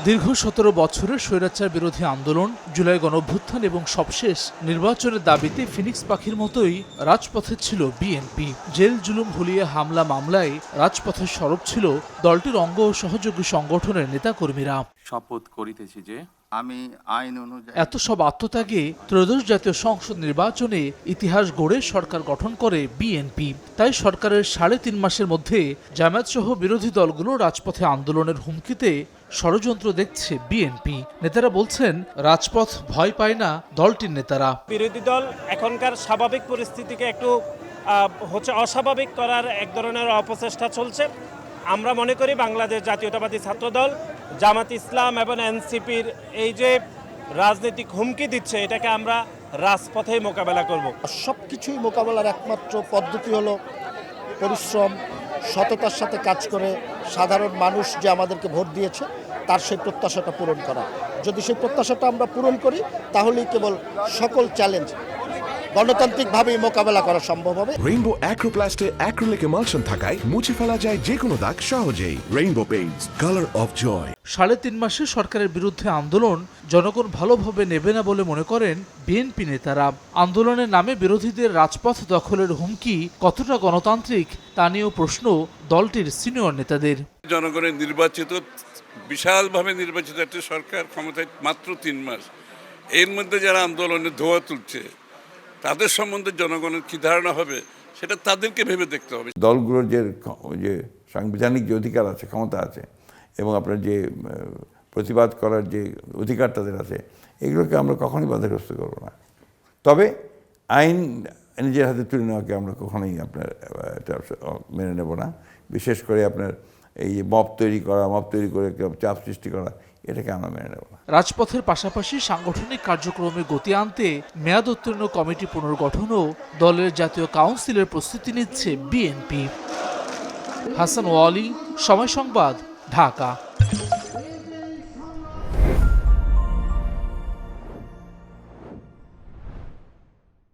দীর্ঘ ১৭ বছরের স্বৈরাচার বিরোধী আন্দোলন, জুলাই গণঅভ্যুত্থান এবং সবশেষ নির্বাচনের দাবিতে ফিনিক্স পাখির মতোই রাজপথে ছিল বিএনপি। জেল জুলুম ভুলিয়ে হামলা মামলায় রাজপথে সরব ছিল দলটির অঙ্গ ও সহযোগী সংগঠনের নেতাকর্মীরা। শপথ করিতেছি যে আমি আইন অনুযায়ী। এত সব আত্মত্যাগে ত্রয়োদশ জাতীয় সংসদ নির্বাচনে ইতিহাস গড়ে সরকার গঠন করে বিএনপি। তাই সরকারের ৩.৫ মাসের মধ্যে জামায়াতসহ বিরোধী দলগুলো রাজপথে আন্দোলনের হুমকিতে ষড়যন্ত্র দেখছে বিএনপি। নেতারা বলছেন, রাজপথ ভয় পায় না দলটির নেতারা। বিরোধী দল এখনকার স্বাভাবিক পরিস্থিতিকে একটু অস্বাভাবিক করার এক ধরনের অপচেষ্টা চলছে। আমরা মনে করি বাংলাদেশ জাতীয়তাবাদী ছাত্রদল, জামাত ইসলাম এবং এনসিপির এই যে রাজনৈতিক হুমকি দিচ্ছে, এটাকে আমরা রাজপথেই মোকাবেলা করব। সবকিছুই মোকাবেলার একমাত্র পদ্ধতি হলো পরিশ্রম, সততার সাথে কাজ করে সাধারণ মানুষ যে আমাদেরকে ভোট দিয়েছে তার সেই প্রত্যাশাটা পূরণ করা। যদি সেই প্রত্যাশাটা আমরা পূরণ করি তাহলেই কেবল সকল চ্যালেঞ্জ গণতান্ত্রিকভাবেই মোকাবেলা করা সম্ভব হবে। রেইনবো অ্যাক্রোপ্লাস্টে অ্যাক্রিলিক এমালশন থাকায় মুছে ফেলা যায় যে কোনো দাগ সহজেই। Rainbow paints, colour of joy. ৩.৫ মাসে সরকারের বিরুদ্ধে আন্দোলন জনগণ ভালোভাবে নেবে না বলে মনে করেন বিএনপি নেতারা। আন্দোলনের নামে বিরোধীদের রাজপথ দখলের হুমকি কতটা গণতান্ত্রিক তা নিয়েও প্রশ্ন দলটির সিনিয়র নেতাদের। জনগণের নির্বাচিত, বিশালভাবে নির্বাচিত একটা সরকার ক্ষমতায় মাত্র ৩ মাস, এর মধ্যে যারা আন্দোলনের ধোঁয়া তুলছে তাদের সম্বন্ধে জনগণের কী ধারণা হবে সেটা তাদেরকে ভেবে দেখতে হবে। দলগুলোর যে সাংবিধানিক যে অধিকার আছে, ক্ষমতা আছে, এবং আপনার যে প্রতিবাদ করার যে অধিকার তাদের আছে, এগুলোকে আমরা কখনোই বাধাগ্রস্ত করবো না। তবে আইন নিজের হাতে তুলে নেওয়াকে আমরা কখনোই আপনার এটা মেনে নেব না। বিশেষ করে আপনার এই মব তৈরি করে চাপ সৃষ্টি করা, এটাকে আমরা মেনে নেব না। রাজপথের পাশাপাশি সাংগঠনিক কার্যক্রমে গতি আনতে মেয়াদ উত্তীর্ণ কমিটি পুনর্গঠনও দলের জাতীয় কাউন্সিলের প্রস্তুতি নিচ্ছে বিএনপি। হাসান ওয়ালি, সময় সংবাদ, ঢাকা।